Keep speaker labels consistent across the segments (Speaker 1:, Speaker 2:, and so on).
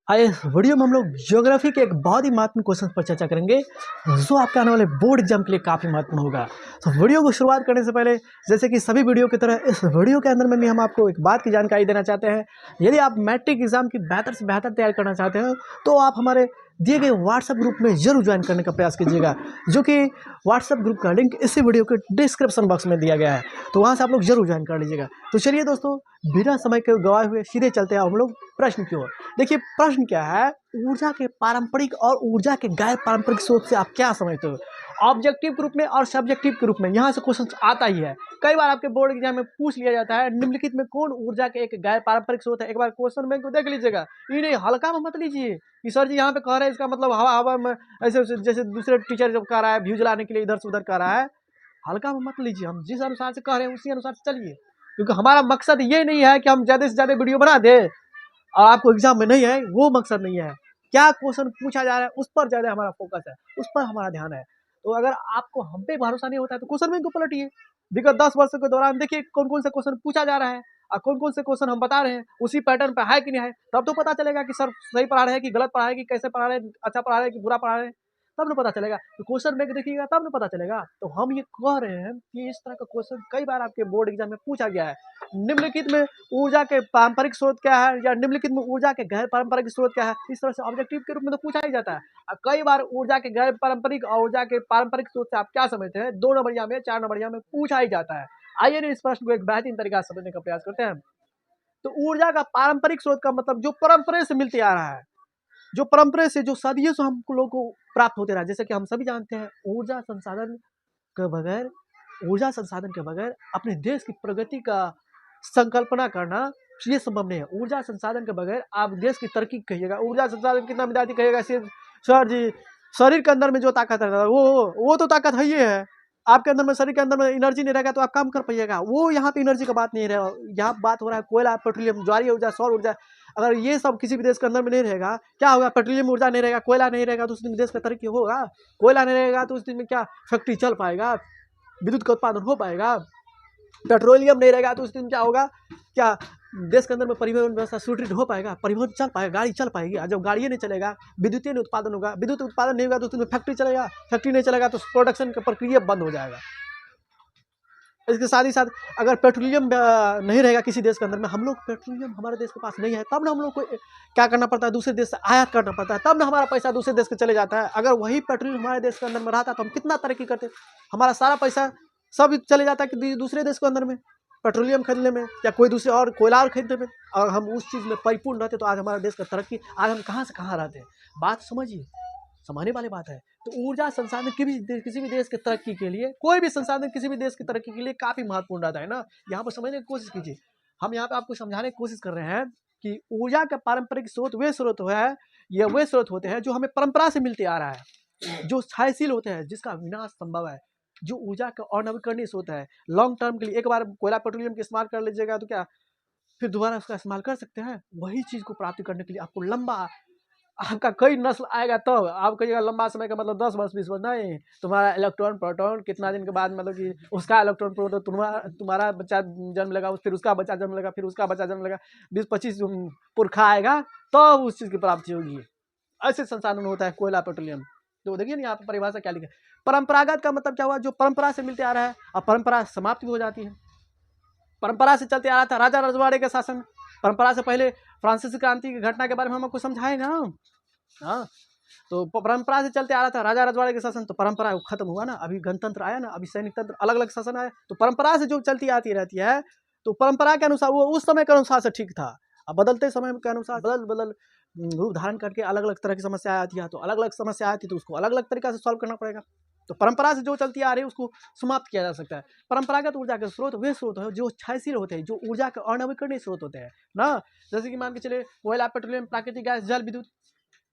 Speaker 1: इस वीडियो में हम लोग ज्योग्राफी के एक बहुत ही महत्वपूर्ण क्वेश्चन पर चर्चा करेंगे जो आपके आने वाले बोर्ड एग्जाम के लिए काफ़ी महत्वपूर्ण होगा। तो वीडियो को शुरुआत करने से पहले जैसे कि सभी वीडियो की तरह इस वीडियो के अंदर में भी हम आपको एक बात की जानकारी देना चाहते हैं। यदि आप मैट्रिक एग्जाम की बेहतर से बेहतर तैयारी करना चाहते हैं तो आप हमारे दिए गए व्हाट्सएप ग्रुप में जरूर ज्वाइन करने का प्रयास कीजिएगा, जो कि व्हाट्सएप ग्रुप का लिंक इसी वीडियो के डिस्क्रिप्शन बॉक्स में दिया गया है। तो वहाँ से आप लोग जरूर ज्वाइन कर लीजिएगा। तो चलिए दोस्तों, बिना समय के गवाए हुए सीधे चलते हैं हम लोग प्रश्न की ओर। देखिए प्रश्न क्या है, ऊर्जा के पारंपरिक और ऊर्जा के गैर पारंपरिक स्रोत से आप क्या समझते हो। ऑब्जेक्टिव के रूप में और सब्जेक्टिव के रूप में यहाँ से क्वेश्चन आता ही है। कई बार आपके बोर्ड एग्जाम में पूछ लिया जाता है निम्नलिखित में कौन ऊर्जा के एक गैर पारंपरिक स्रोत है। एक बार क्वेश्चन बैंक को देख लीजिएगा, ये नहीं हल्का में मत लीजिए कि सर जी यहाँ पे कह रहे हैं इसका मतलब हवा हवा में ऐसे जैसे दूसरे टीचर जब कह रहा है व्यू जलाने के लिए इधर से उधर कह रहा है, हल्का में मत लीजिए। हम जिस अनुसार से कह रहे हैं उसी अनुसार से चलिए, क्योंकि हमारा मकसद ये नहीं है कि हम ज़्यादा से ज़्यादा वीडियो बना दें और आपको एग्जाम में नहीं है, वो मकसद नहीं है। क्या क्वेश्चन पूछा जा रहा है उस पर ज़्यादा हमारा फोकस है, उस पर हमारा ध्यान है। तो अगर आपको हम पे भरोसा नहीं होता है तो क्वेश्चन बैंक को पलटिए। विगत 10 वर्षों के दौरान देखिए कौन कौन से क्वेश्चन पूछा जा रहा है और कौन कौन से क्वेश्चन हम बता रहे हैं उसी पैटर्न पे है कि नहीं है। तब तो पता चलेगा कि सर सही पढ़ा रहे हैं कि गलत पढ़ा रहे हैं, कि कैसे पढ़ा रहे हैं, अच्छा पढ़ा रहे हैं कि बुरा पढ़ा रहे हैं, तब ना पता चलेगा। तो क्वेश्चन बैंक देखिएगा तब ना पता चलेगा। तो हम ये कह रहे हैं कि इस तरह का क्वेश्चन कई बार आपके बोर्ड एग्जाम में पूछा गया है। निम्नलिखित में ऊर्जा के पारंपरिक स्रोत क्या है, या निम्नलिखित में ऊर्जा के गैर पारंपरिक स्रोत क्या है, इस तरह से ऑब्जेक्टिव के रूप में तो पूछा ही जाता है। अब कई बार ऊर्जा के गैर पारंपरिक और ऊर्जा के पारंपरिक स्रोत से आप क्या समझते हैं, 2 नंबरिया में 4 नंबरिया में पूछा ही जाता है। आइए इस प्रश्न को एक बेहतरीन तरीका से समझने का प्रयास करते हैं। तो ऊर्जा का पारंपरिक स्रोत का मतलब जो परंपरा से मिलते आ रहा है, जो परंपरा से जो सदियों से हम लोगों को प्राप्त होते रहा। जैसे कि हम सभी जानते हैं ऊर्जा संसाधन के बगैर अपने देश की प्रगति का संकल्पना करना ये संभव नहीं है। ऊर्जा संसाधन के बगैर आप देश की तरक्की कहिएगा, ऊर्जा संसाधन कितना विद्यार्थी कहेगा सिर्फ सर जी शरीर के अंदर में जो ताकत है वो तो ताकत है ही है। आपके अंदर में शरीर के अंदर में एनर्जी नहीं रहेगा तो आप काम कर पाइएगा। वो यहाँ पे एनर्जी का बात नहीं रहा, यहाँ बात हो रहा है कोयला, पेट्रोलियम, ज्वारीय ऊर्जा, सौर ऊर्जा। अगर ये सब किसी भी देश के अंदर में नहीं रहेगा, क्या होगा, पेट्रोलियम ऊर्जा नहीं रहेगा, कोयला नहीं रहेगा तो उस दिन देश का तरक्की होगा। कोयला नहीं रहेगा तो उस दिन में क्या फैक्ट्री चल पाएगा, विद्युत का उत्पादन हो पाएगा। पेट्रोलियम नहीं रहेगा तो उस दिन क्या होगा, क्या देश के अंदर में परिवहन व्यवस्था सुदृढ़ हो पाएगा, परिवहन चल पाएगा, गाड़ी चल पाएगी। और जब गाड़ी नहीं चलेगा, विद्युत नहीं उत्पादन होगा, विद्युत उत्पादन नहीं होगा तो उस दिन फैक्ट्री चलेगा, फैक्ट्री नहीं चलेगा तो प्रोडक्शन का प्रक्रिया बंद हो जाएगा। इसके साथ ही साथ अगर पेट्रोलियम नहीं रहेगा किसी देश के अंदर में, हम लोग पेट्रोलियम हमारे देश के पास नहीं है, तब ना हम लोग को क्या करना पड़ता है, दूसरे देश से आयात करना पड़ता है, तब ना हमारा पैसा दूसरे देश के चले जाता है। अगर वही पेट्रोलियम हमारे देश के अंदर में रहता तो हम कितना तरक्की करते। हमारा सारा पैसा सब चले जाता है कि दूसरे देश के अंदर में पेट्रोलियम खरीदने में या कोई दूसरे और कोयला और खरीदने में। और हम उस चीज़ में परिपूर्ण रहते तो आज हमारे देश का तरक्की, आज हम कहाँ से कहाँ रहते हैं। बात समझिए, समझने वाली बात है। तो ऊर्जा संसाधन किसी भी देश की तरक्की के लिए, कोई भी संसाधन किसी भी देश की तरक्की के लिए काफ़ी महत्वपूर्ण रहता है ना। यहाँ पर समझने की कोशिश कीजिए। हम यहाँ पे आपको समझाने की कोशिश कर रहे हैं कि ऊर्जा का पारंपरिक स्रोत वे स्रोत है, ये वे स्रोत होते हैं जो हमें परंपरा से मिलते आ रहा है, जो क्षयशील होते हैं, जिसका विनाश संभव है, जो ऊर्जा का अनवीकरणीय स्रोत है। लॉन्ग टर्म के लिए एक बार कोयला पेट्रोलियम का इस्तेमाल कर लीजिएगा तो क्या फिर दोबारा उसका इस्तेमाल कर सकते हैं। वही चीज़ को प्राप्ति करने के लिए आपको लंबा, आपका कई नस्ल आएगा तब आप कहिएगा लंबा समय का मतलब 10 वर्ष 20 वर्ष नहीं। तुम्हारा इलेक्ट्रॉन प्रोटॉन कितना दिन के बाद, मतलब कि उसका इलेक्ट्रॉन प्रोटॉन तुम्हारा बच्चा जन्म लेगा, फिर उसका बच्चा जन्म लेगा, फिर उसका बच्चा जन्म लेगा, 20-25 पुरखा आएगा तब उस चीज़ की प्राप्ति होगी। ऐसे संसाधन होता है कोयला पेट्रोलियम। तो देखिए ना यहाँ पर परिभाषा क्या लिखा है। परंपरागत का मतलब क्या हुआ, जो परंपरा से मिलते आ रहा है और परंपरा समाप्त भी हो जाती है। परंपरा से चलते आ रहा था राजा रजवाड़े का शासन, परंपरा से पहले फ्रांसीसी क्रांति की घटना के बारे में हम आपको समझाए ना। हाँ, तो परंपरा से चलते आ रहा था राजा रजवाड़े के शासन, तो परंपरा खत्म हुआ ना, अभी गणतंत्र आया ना, अभी सैनिक तंत्र, अलग अलग शासन आया। तो परंपरा से जो चलती आती रहती है, तो परंपरा के अनुसार वो उस समय के अनुसार से ठीक था। अब बदलते समय के अनुसार बदल बदल रूप धारण करके अलग अलग तरह की समस्या आती है, तो अलग अलग समस्या आती है तो उसको अलग अलग तरीका से सॉल्व करना पड़ेगा। तो परंपरा से जो चलती आ रही है उसको समाप्त किया जा सकता है। परंपरागत ऊर्जा के स्रोत वे स्रोत है जो क्षयशील होते हैं, जो ऊर्जा के अनवीकरणीय स्रोत होते हैं ना। जैसे कि मान के चले कोयला, पेट्रोलियम, प्राकृतिक गैस, जल, विद्युत।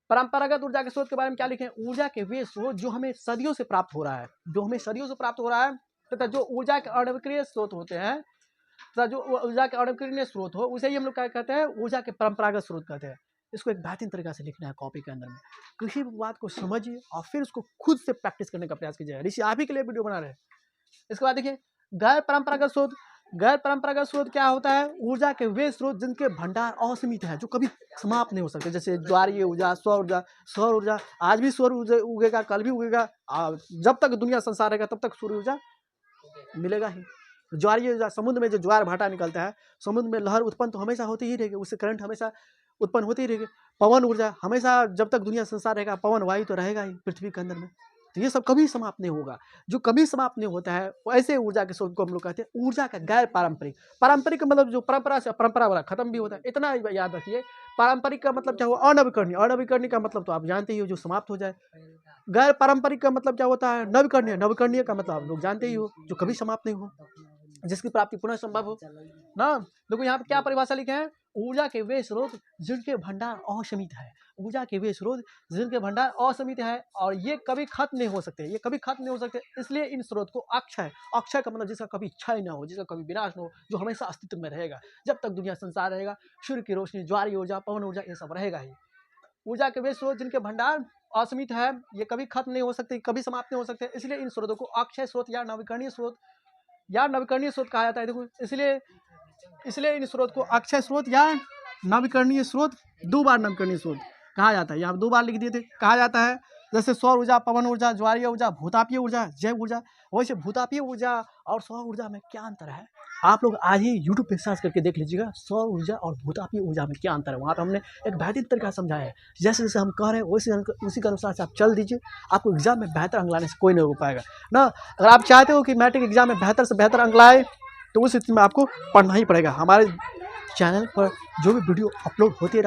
Speaker 1: परंपरागत ऊर्जा के स्रोत के बारे में क्या लिखे हैं, ऊर्जा के वे स्रोत जो हमें सदियों से प्राप्त हो रहा है, जो हमें सदियों से प्राप्त हो रहा है, तथा जो ऊर्जा के अनवीकरणीय स्रोत होते हैं, तथा जो ऊर्जा के अनवीकरणीय स्रोत हो उसे ही हम लोग क्या कहते हैं, ऊर्जा के परंपरागत स्रोत कहते हैं। इसको एक बेहतरीन तरीका से लिखना है कॉपी के अंदर में। किसी भी बात को समझिए और फिर उसको खुद से प्रैक्टिस करने का प्रयास कीजिए। ऋषि आप ही के लिए वीडियो बना रहे हैं। इसके बाद देखिए गैर परंपरागत स्रोत, गैर परंपरागत स्रोत क्या होता है? ऊर्जा के वे स्रोत जिनके भंडार असीमित है, जो कभी समाप्त नहीं हो सकते, जैसे ज्वारीय ऊर्जा, सौर ऊर्जा। सौर ऊर्जा आज भी सौर ऊर्जा उगेगा, कल भी उगेगा, जब तक दुनिया संसार रहेगा तब तक सूर्य ऊर्जा मिलेगा ही। ज्वारीय ऊर्जा, समुद्र में जो ज्वार भाटा निकलता है, समुद्र में लहर उत्पन्न तो हमेशा होती ही रहेगी, उससे करंट हमेशा उत्पन्न होती ही रहेगी। पवन ऊर्जा हमेशा, जब तक दुनिया संसार रहेगा पवन वायु तो रहेगा ही पृथ्वी के अंदर में, तो ये सब कभी समाप्त नहीं होगा। जो कभी समाप्त नहीं होता है ऐसे ऊर्जा के स्रोत को हम लोग कहते हैं ऊर्जा का गैर पारंपरिक। पारंपरिक का मतलब जो परंपरा से परंपरा वाला खत्म भी होता है, इतना याद रखिए। पारंपरिक का मतलब क्या हुआ? अनवीकरणीय। अनवीकरणीय का मतलब तो आप जानते ही हो, जो समाप्त हो जाए। गैर पारंपरिक का मतलब क्या होता है? नवीकरणीय। नवीकरणीय का मतलब आप लोग जानते ही हो, जो कभी समाप्त नहीं हो, जिसकी प्राप्ति पुनः संभव हो ना। देखो यहाँ पे क्या परिभाषा लिखे हैं? ऊर्जा के वे स्रोत जिनके भंडार असीमित है। ऊर्जा के वे स्रोत जिनके भंडार असीमित है और ये कभी खत्म नहीं हो सकते, ये कभी खत्म नहीं हो सकते, इसलिए इन स्रोत को अक्षय। अक्षय का मतलब जिसका कभी क्षय ना हो, जिसका कभी विनाश ना हो, जो हमेशा अस्तित्व में रहेगा, जब तक दुनिया संसार रहेगा। सूर्य की रोशनी, ज्वारीय ऊर्जा, पवन ऊर्जा, ये सब रहेगा ही। ऊर्जा के वे स्रोत जिनके भंडार असीमित है, ये कभी खत्म नहीं हो सकते, कभी समाप्त नहीं हो सकते, इसलिए इन स्रोतों को अक्षय स्रोत या नवीकरणीय स्रोत कहा जाता है। देखो इसलिए इन स्रोत को अक्षय स्रोत या नवीकरणीय स्रोत, 2 बार नवीकरणीय स्रोत कहा जाता है। यहाँ 2 बार लिख दिए थे, कहा जाता है। जैसे सौर ऊर्जा, पवन ऊर्जा, ज्वारीय ऊर्जा, भूतापीय ऊर्जा, जैव ऊर्जा। वैसे भूतापीय ऊर्जा और सौर ऊर्जा में क्या अंतर है? आप लोग आज ही यूट्यूब पे सर्च करके देख लीजिएगा, सौर ऊर्जा और भूतापीय ऊर्जा में क्या अंतर है। वहाँ पर हमने एक बेहतरीन तरीका समझाया है। जैसे जैसे हम कह रहे हैं उसी के अनुसार से आप चल दीजिए, आपको एग्जाम में बेहतर अंक लाने से कोई नहीं रोक पाएगा ना। अगर आप चाहते हो कि मैट्रिक एग्जाम में बेहतर से बेहतर अंक लाए, तो उस स्थिति में आपको पढ़ना ही पड़ेगा। हमारे चैनल पर जो भी वीडियो अपलोड होते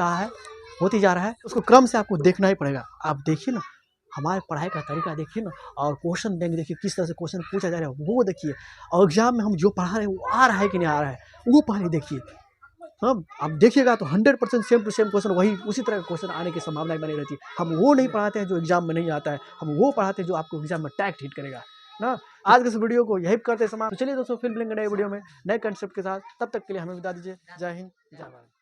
Speaker 1: जा रहा है, उसको क्रम से आपको देखना ही पड़ेगा। आप देखिए ना, हमारे पढ़ाई का तरीका देखिए ना, और क्वेश्चन बैंक देखिए, किस तरह से क्वेश्चन पूछा जा रहा है वो देखिए, और एग्जाम में हम जो पढ़ा रहे हैं वो आ रहा है कि नहीं आ रहा है वो पहले देखिए। हम आप देखिएगा तो 100% सेम टू सेम क्वेश्चन, वही उसी तरह का क्वेश्चन आने की संभावना बनी रहती है। हम वो नहीं पढ़ाते हैं जो एग्जाम में नहीं आता है, हम वो पढ़ाते हैं जो आपको एग्जाम में टैक्ट हिट करेगा ना। आज के इस वीडियो को यही करते समाप्त। तो चलिए दोस्तों, फिर मिलेंगे नए वीडियो में नए कंसेप्ट के साथ। तब तक के लिए हमें बता दीजिए। जय हिंद, जय भारत।